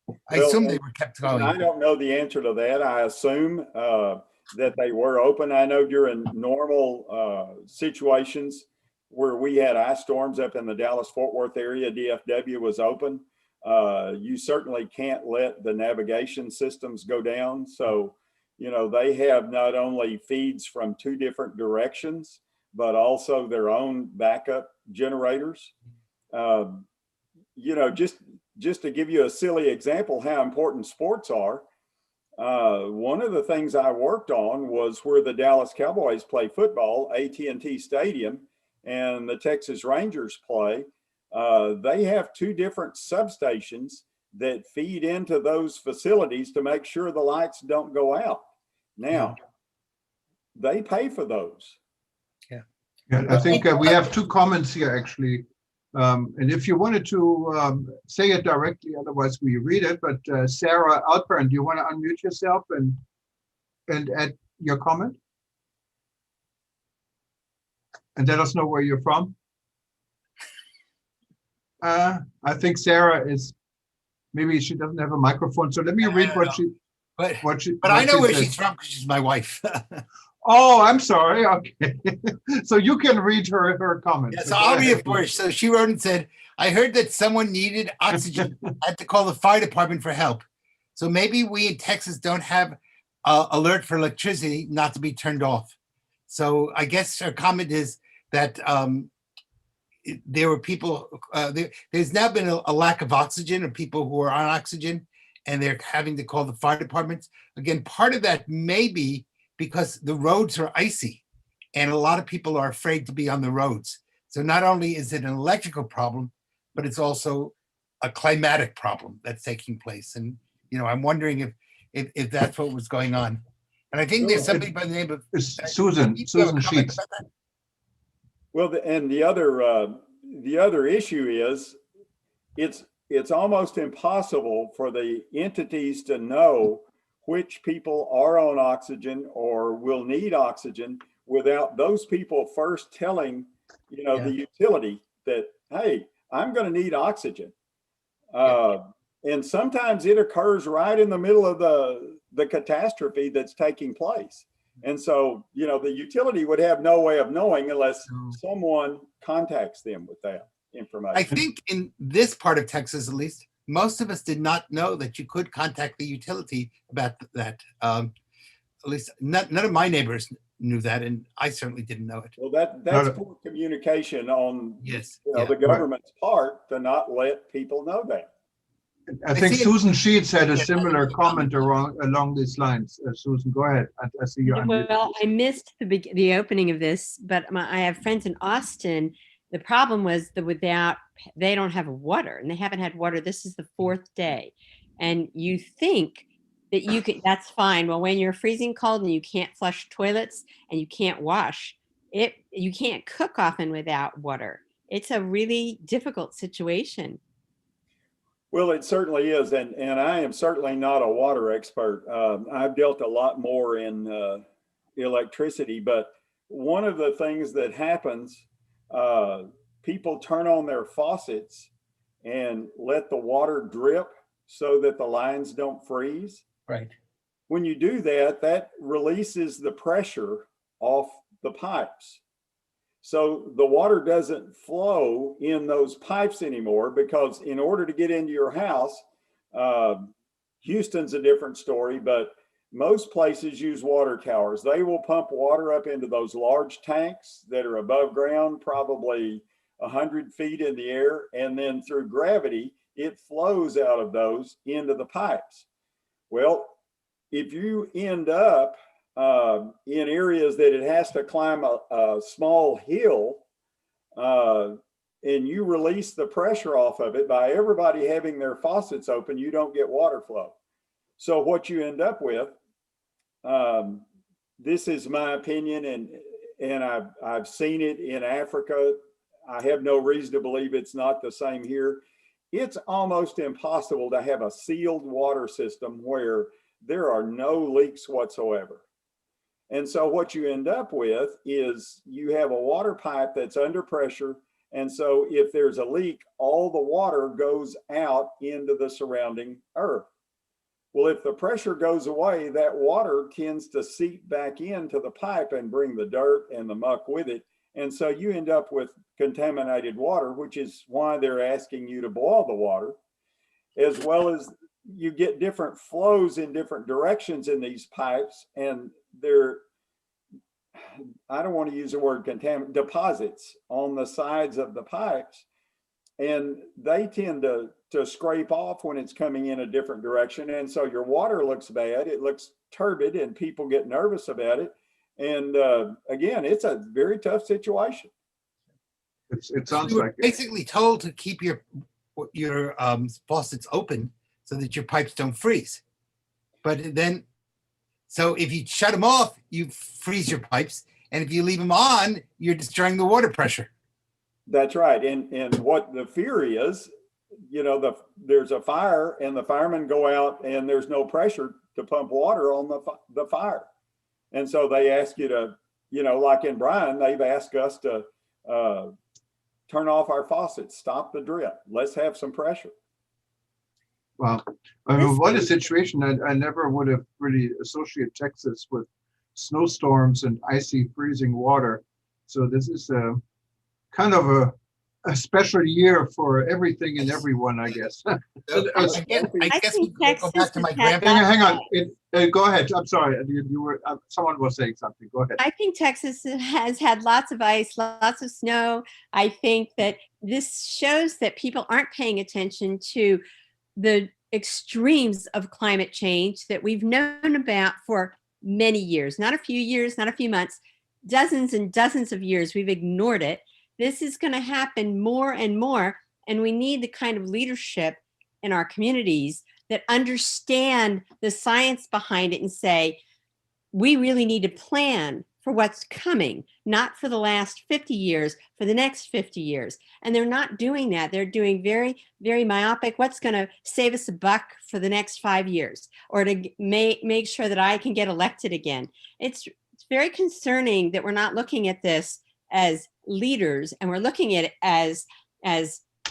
that. I assume they were kept going. I don't know the answer to that. I assume that they were open. I know during normal situations where we had ice storms up in the Dallas-Fort Worth area, DFW was open. You certainly can't let the navigation systems go down. So, they have not only feeds from 2 different directions, but also their own backup generators. Just to give you a silly example how important sports are, one of the things I worked on was where the Dallas Cowboys play football, AT&T Stadium, and the Texas Rangers play. They have 2 different substations that feed into those facilities to make sure the lights don't go out. Now, they pay for those. Yeah, I think we have 2 comments here, actually. And if you wanted to say it directly, otherwise we read it. But Sarah Alpern, do you want to unmute yourself and add your comment? And let us know where you're from. I think Sarah is, maybe she doesn't have a microphone. So let me read what she. But I know where she's from because she's my wife. Oh, I'm sorry. Okay. So you can read her comments. Yeah, so I'll read it for her. So she wrote and said, I heard that someone needed oxygen, had to call the fire department for help. So maybe we in Texas don't have alert for electricity not to be turned off. So I guess her comment is that there were people, there's now been a lack of oxygen, or people who are on oxygen, and they're having to call the fire departments. Again, part of that may be because the roads are icy and a lot of people are afraid to be on the roads. So not only is it an electrical problem, but it's also a climatic problem that's taking place. And, I'm wondering if that's what was going on. And I think there's somebody by the name of Susan Sheets. Well, and the other issue is it's almost impossible for the entities to know which people are on oxygen or will need oxygen without those people first telling, the utility that, hey, I'm going to need oxygen. And sometimes it occurs right in the middle of the catastrophe that's taking place. And so, the utility would have no way of knowing unless someone contacts them with that information. I think in this part of Texas, at least, most of us did not know that you could contact the utility about that. At least none of my neighbors knew that, and I certainly didn't know it. Well, that's poor communication on the government's part to not let people know that. I think Susan Sheets had a similar comment along these lines. Susan, go ahead. I see you. Well, I missed the opening of this, but I have friends in Austin. The problem was they don't have water, and they haven't had water. This is the 4th day. And you think that that's fine. Well, when you're freezing cold and you can't flush toilets and you can't wash it, you can't cook often without water. It's a really difficult situation. Well, it certainly is, and I am certainly not a water expert. I've dealt a lot more in electricity, but one of the things that happens, people turn on their faucets and let the water drip so that the lines don't freeze. Right. When you do that, that releases the pressure off the pipes. So the water doesn't flow in those pipes anymore, because in order to get into your house, Houston's a different story, but most places use water towers. They will pump water up into those large tanks that are above ground, probably 100 feet in the air, and then through gravity, it flows out of those into the pipes. Well, if you end up in areas that it has to climb a small hill, and you release the pressure off of it by everybody having their faucets open, you don't get water flow. So what you end up with, this is my opinion, and I've seen it in Africa. I have no reason to believe it's not the same here. It's almost impossible to have a sealed water system where there are no leaks whatsoever. And so what you end up with is you have a water pipe that's under pressure. And so if there's a leak, all the water goes out into the surrounding earth. Well, if the pressure goes away, that water tends to seep back into the pipe and bring the dirt and the muck with it. And so you end up with contaminated water, which is why they're asking you to boil the water, as well as you get different flows in different directions in these pipes, and they're, I don't want to use the word deposits on the sides of the pipes, and they tend to scrape off when it's coming in a different direction. And so your water looks bad, it looks turbid, and people get nervous about it. And again, it's a very tough situation. It sounds You were like it. basically told to keep your faucets open so that your pipes don't freeze. But then, so if you shut them off, you freeze your pipes. And if you leave them on, you're destroying the water pressure. That's right. And what the fear is, you know, there's a fire and the firemen go out and there's no pressure to pump water on the fire. And so they ask you to, you know, like in Bryan, they've asked us to turn off our faucets, stop the drip. Let's have some pressure. Wow. I mean, what a situation. I never would have really associated Texas with snowstorms and icy freezing water. So this is kind of a special year for everything and everyone, I guess. I guess we think go back Texas to my has had grandpa. Hang on. Go ahead. I'm sorry. You were someone was saying something. Go ahead. I think Texas has had lots of ice, lots of snow. I think that this shows that people aren't paying attention to the extremes of climate change that we've known about for many years, not a few years, not a few months, dozens and dozens of years. We've ignored it. This is going to happen more and more. And we need the kind of leadership in our communities that understand the science behind it and say, we really need to plan for what's coming, not for the last 50 years, for the next 50 years. And they're not doing that. They're doing very, very myopic. What's going to save us a buck for the next 5 years, or to make sure that I can get elected again? It's very concerning that we're not looking at this as leaders, and we're looking at it as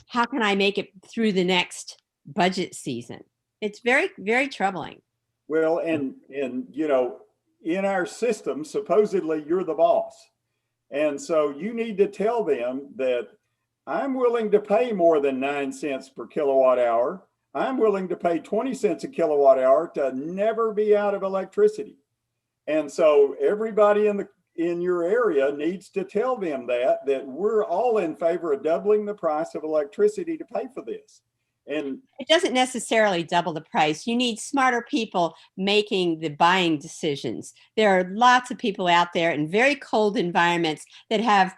how can I make it through the next budget season? It's very, very troubling. Well, and you know, in our system, supposedly you're the boss. And so you need to tell them that I'm willing to pay more than 9 cents per kilowatt hour. I'm willing to pay 20 cents a kilowatt hour to never be out of electricity. And so everybody in your area needs to tell them that we're all in favor of doubling the price of electricity to pay for this. And it doesn't necessarily double the price. You need smarter people making the buying decisions. There are lots of people out there in very cold environments that have,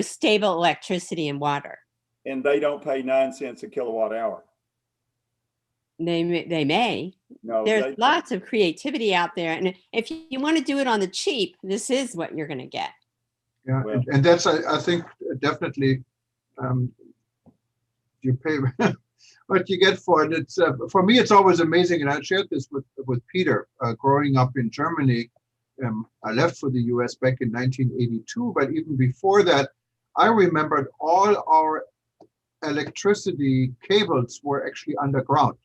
stable electricity and water. And they don't pay 9 cents a kilowatt hour. They may. No, There's lots of creativity out there. And if you want to do it on the cheap, this is what you're going to get. Yeah, Well- and that's I think definitely you pay what you get for it. It's for me, it's always amazing, and I shared this with Peter. Growing up in Germany, I left for the U.S. back in 1982, but even before that, I remembered all our electricity cables were actually underground.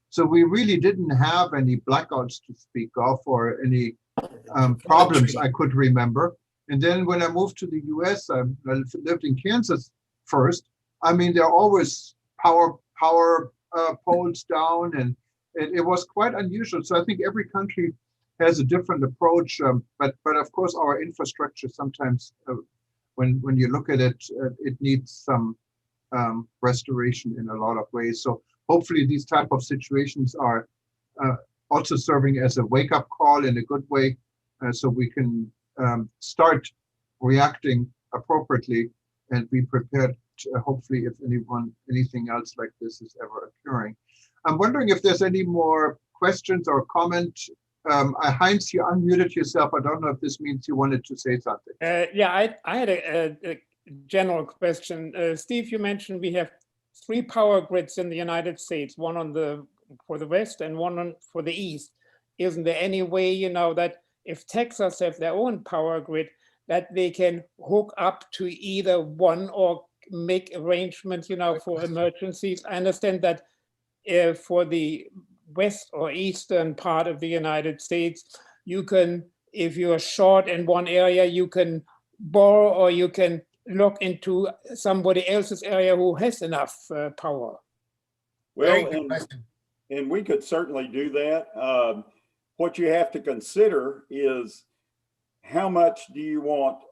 So we really didn't have any blackouts to speak of or any problems I could remember. And then when I moved to the US, I lived in Kansas first. I mean, there are always power poles down, and it was quite unusual. So I think every country has a different approach, but of course our infrastructure sometimes, when you look at it, it needs some restoration in a lot of ways. So hopefully these type of situations are also serving as a wake-up call in a good way, so we can start reacting appropriately and be prepared to, hopefully, if anything else like this is ever occurring. I'm wondering if there's any more questions or comments. Heinz, you unmuted yourself. I don't know if this means you wanted to say something. Yeah, I had a general question. Steve, you mentioned we have 3 power grids in the United States, one for the West and one for the East. Isn't there any way, that if Texas have their own power grid, that they can hook up to either one or make arrangements, for emergencies? I understand that for the West or Eastern part of the United States, you can, if you're short in one area, you can borrow or you can look into somebody else's area who has enough power. Well, and we could certainly do that. What you have to consider is how much do you want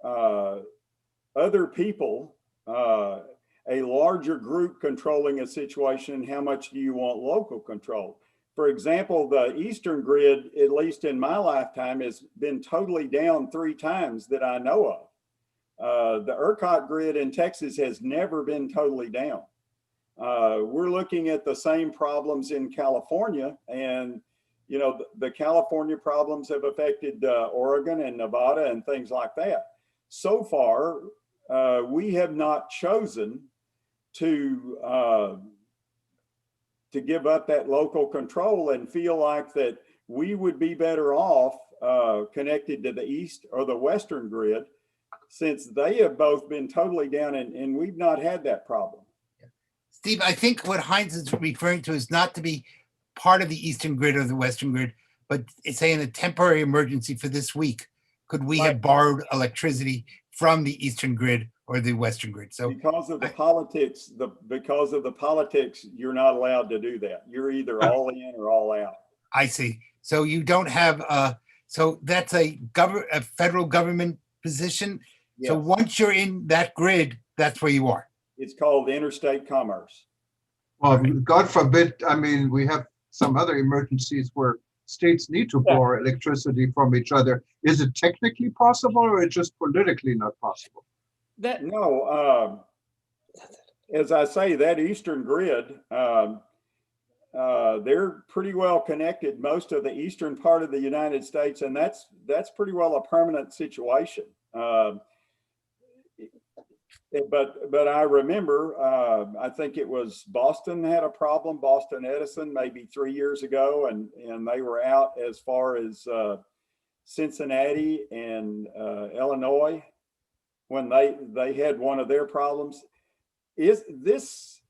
other people, a larger group controlling a situation, and how much do you want local control? For example, the Eastern grid, at least in my lifetime, has been totally down 3 times that I know of. The ERCOT grid in Texas has never been totally down. We're looking at the same problems in California, and the California problems have affected Oregon and Nevada and things like that. So far, we have not chosen to give up that local control and feel like that we would be better off connected to the East or the Western grid, since they have both been totally down, and we've not had that problem. Steve, I think what Heinz is referring to is not to be part of the Eastern grid or the Western grid, but it's saying a temporary emergency for this week. Could we have borrowed electricity from the Eastern grid or the Western grid? So because of the politics, you're not allowed to do that. You're either all in or all out. I see. So you don't have, so that's a federal government position. Yes. So once you're in that grid, that's where you are. It's called interstate commerce. Well, God forbid, I mean, we have some other emergencies where states need to borrow electricity from each other. Is it technically possible, or is it just politically not possible? No, as I say, that Eastern grid, they're pretty well connected, most of the eastern part of the United States, and that's pretty well a permanent situation. But I remember, I think it was Boston had a problem, Boston Edison, maybe 3 years ago, and they were out as far as Cincinnati and Illinois when they had one of their problems. Is this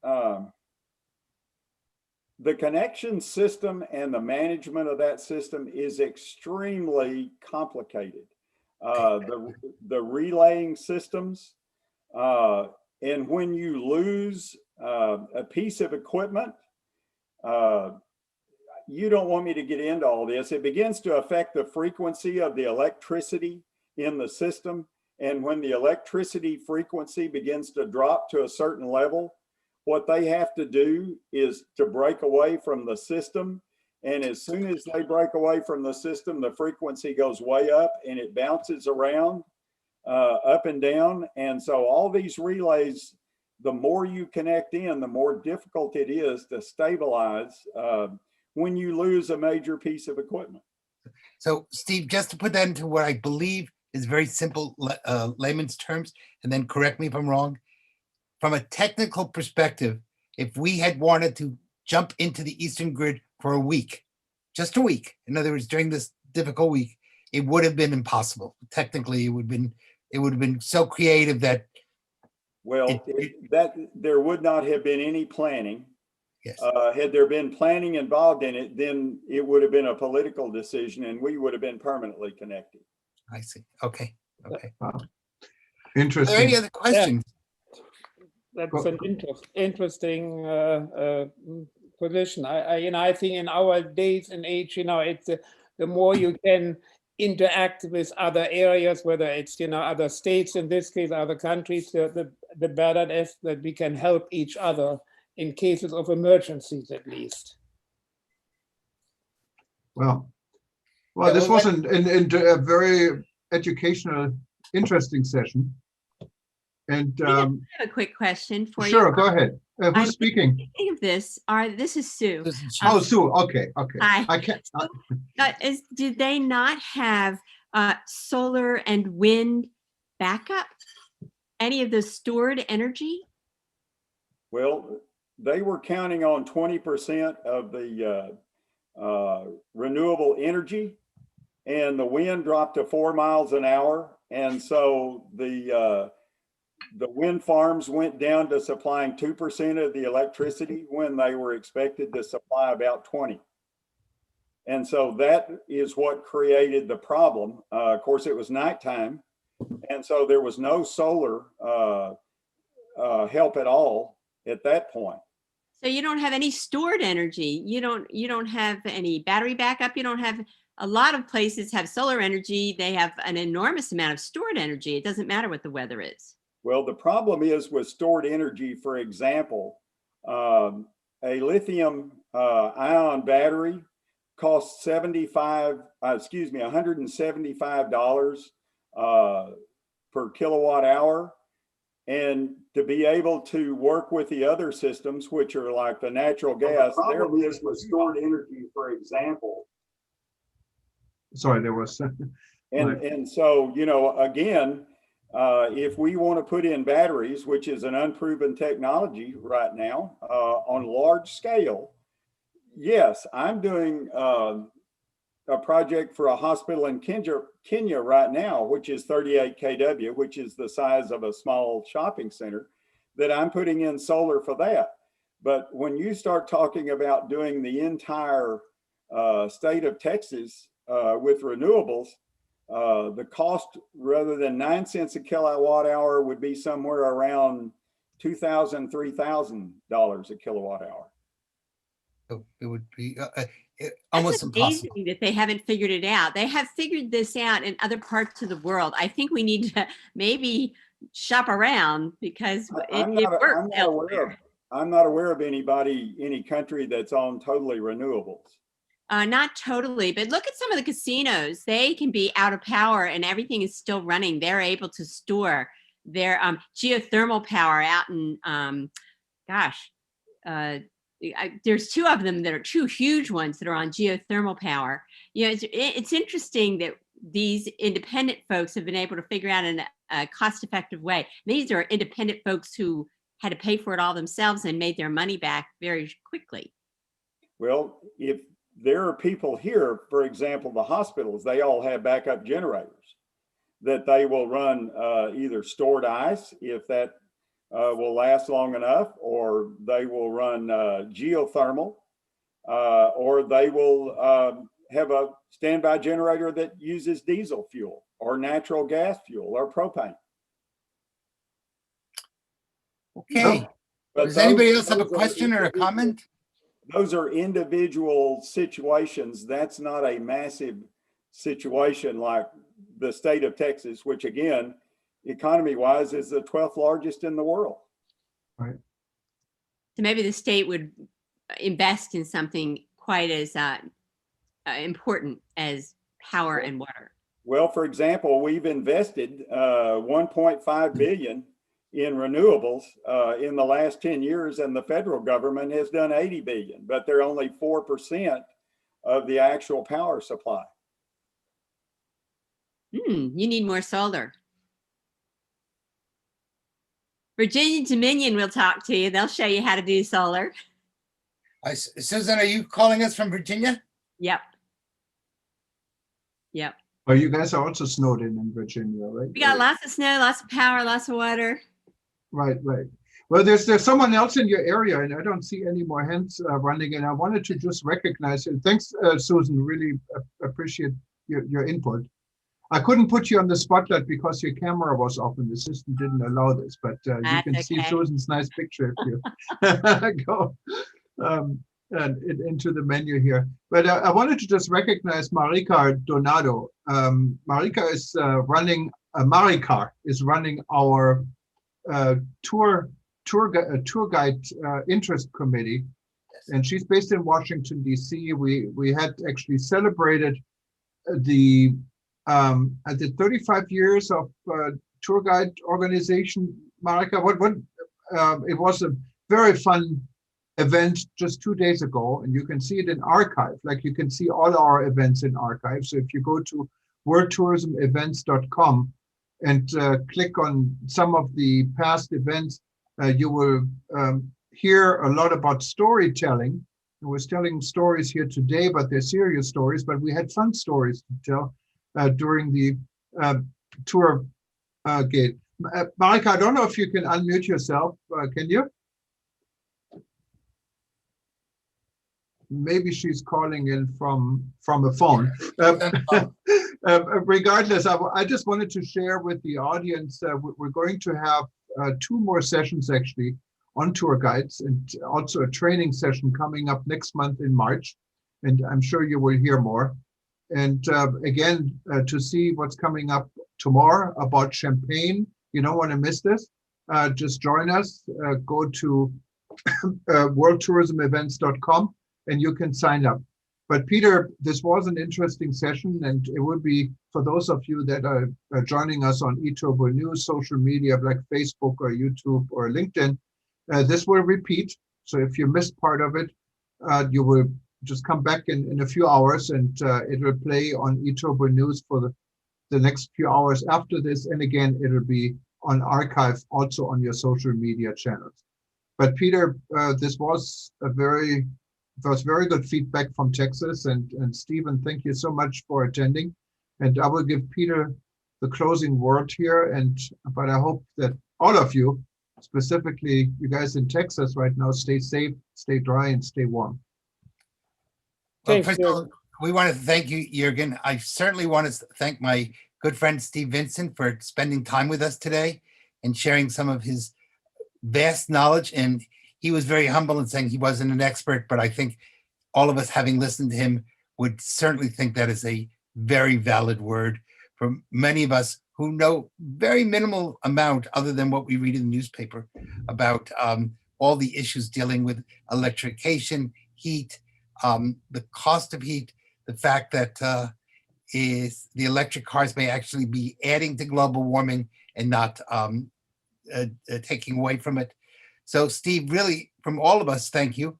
the connection system and the management of that system is extremely complicated. The relaying systems, and when you lose a piece of equipment, you don't want me to get into all this. It begins to affect the frequency of the electricity in the system. And when the electricity frequency begins to drop to a certain level, what they have to do is to break away from the system. And as soon as they break away from the system, the frequency goes way up and it bounces around up and down. And so all these relays, the more you connect in, the more difficult it is to stabilize when you lose a major piece of equipment. So Steve, just to put that into what I believe is very simple layman's terms, and then correct me if I'm wrong. From a technical perspective, if we had wanted to jump into the Eastern Grid for a week, just a week. In other words, during this difficult week, it would have been impossible. Technically, it would have been so creative that Well, that there would not have been any planning. yes. Had there been planning involved in it, then it would have been a political decision and we would have been permanently connected. I see. Okay. Okay. Wow. Are there any Interesting. other questions? That's an interesting position. I think in our days and age, it's the more you can interact with other areas, whether it's other states, in this case other countries, the better it is that we can help each other in cases of emergencies, at least. Well, Yeah, this well, was a very educational, interesting session. And I have a quick question for you. sure, go ahead. I'm Who's speaking? Think of this. This is Sue. Oh, Sue. Okay. Hi. I can't. Did they not have solar and wind backup? Any of the stored energy? Well, they were counting on 20% of the renewable energy, and the wind dropped to 4 miles an hour. And so the wind farms went down to supplying 2% of the electricity when they were expected to supply about 20. And so that is what created the problem. Of course, it was nighttime, and so there was no solar help at all at that point. So you don't have any stored energy. You don't have any battery backup. You don't have, a lot of places have solar energy. They have an enormous amount of stored energy. It doesn't matter what the weather is. Well, the problem is with stored energy, for example, a lithium ion battery costs $175 per kilowatt hour. And to be able to work with the other systems, which are like the natural gas, the problem is with stored energy, for example. Sorry, there was. And so, again, if we want to put in batteries, which is an unproven technology right now on large scale, yes, I'm doing a project for a hospital in Kenya right now, which is 38 kW, which is the size of a small shopping center, that I'm putting in solar for that. But when you start talking about doing the entire state of Texas with renewables, the cost, rather than 9 cents a kilowatt hour, would be somewhere around $2,000, $3,000 a kilowatt hour. So it would be almost That's amazing impossible. that they haven't figured it out. They have figured this out in other parts of the world. I think we need to maybe shop around because it works elsewhere. I'm not aware of any country that's on totally renewables. Not totally, but look at some of the casinos. They can be out of power and everything is still running. They're able to store their geothermal power out in, there's two of them that are two huge ones that are on geothermal power. It's interesting that these independent folks have been able to figure out in a cost-effective way. These are independent folks who had to pay for it all themselves and made their money back very quickly. Well, if there are people here, for example, the hospitals, they all have backup generators that they will run either stored ice, if that will last long enough, or they will run geothermal, or they will have a standby generator that uses diesel fuel or natural gas fuel or propane. Okay. But Does anybody else have a those are question or a comment? Those are individual situations. That's not a massive situation like the state of Texas, which again, economy-wise, is the 12th largest in the world. Right. So maybe the state would invest in something quite as important as power and water. Well, for example, we've invested 1.5 billion in renewables in the last 10 years, and the federal government has done 80 billion, but they're only 4% of the actual power supply. You need more solar. Virginia Dominion will talk to you. They'll show you how to do solar. Susan, are you calling us from Virginia? Yep. Yep. Oh, you guys are also snowed in Virginia, right? We got lots of snow, lots of power, lots of water. Right, right. Well, there's someone else in your area, and I don't see any more hands running. And I wanted to just recognize you. Thanks, Susan. Really appreciate your input. I couldn't put you on the spotlight because your camera was off and the system didn't allow this. But you can see okay. Susan's nice picture if you go into the menu here. But I wanted to just recognize Marika Donado. Marika is running. Maricar is running our tour guide interest committee, and she's based in Washington D.C. We had actually celebrated the 35 years of tour guide organization. Marika, what it was a very fun event just 2 days ago, and you can see it in archive. Like you can see all our events in archive. So if you go to worldtourismevents.com and click on some of the past events, you will hear a lot about storytelling. I was telling stories here today, but they're serious stories, but we had fun stories to tell during the tour gate. Marika, I don't know if you can unmute yourself. Can you? Maybe she's calling in from a phone. Regardless, I just wanted to share with the audience, we're going to have 2 more sessions actually on tour guides, and also a training session coming up next month in March. And I'm sure you will hear more. And again, to see what's coming up tomorrow about Champagne, you don't want to miss this. Just join us, go to worldtourismevents.com and you can sign up. But Peter, this was an interesting session, and it would be for those of you that are joining us on eTurbo News, social media like Facebook or YouTube or LinkedIn, this will repeat. So if you missed part of it, you will just come back in a few hours, and it will play on eTurbo News for the next few hours after this. And again, it'll be on archive also on your social media channels. But Peter, this was very good feedback from Texas, and Stephen, thank you so much for attending. And I will give Peter the closing word here. But I hope that all of you, specifically you guys in Texas right now, stay safe, stay dry, and stay warm. Well, first of all, we want to thank you, Jürgen. I certainly want to thank my good friend Steve Vincent for spending time with us today and sharing some of his vast knowledge. And he was very humble in saying he wasn't an expert, but I think all of us, having listened to him, would certainly think that is a very valid word for many of us who know very minimal amount other than what we read in the newspaper about all the issues dealing with electrification, heat, the cost of heat, the fact that is the electric cars may actually be adding to global warming and not taking away from it. So Steve, really, from all of us, thank you.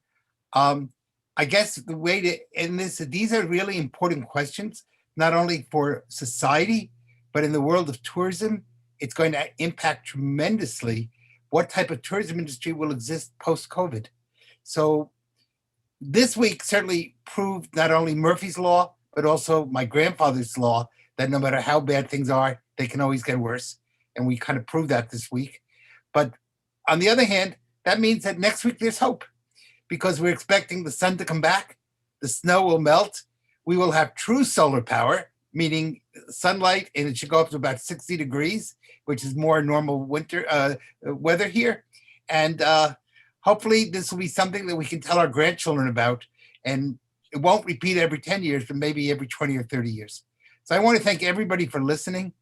I guess the way to end this, these are really important questions, not only for society, but in the world of tourism. It's going to impact tremendously what type of tourism industry will exist post-COVID. So this week certainly proved not only Murphy's Law, but also my grandfather's law, that no matter how bad things are, they can always get worse. And we kind of proved that this week. But on the other hand, that means that next week there's hope, because we're expecting the sun to come back, the snow will melt, we will have true solar power, meaning sunlight, and it should go up to about 60 degrees, which is more normal winter weather here. And hopefully this will be something that we can tell our grandchildren about, and it won't repeat every 10 years, but maybe every 20 or 30 years. So I want to thank everybody for listening.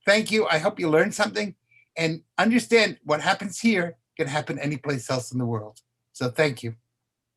Thank you. I hope you learned something, and understand what happens here can happen any place else in the world. So thank you.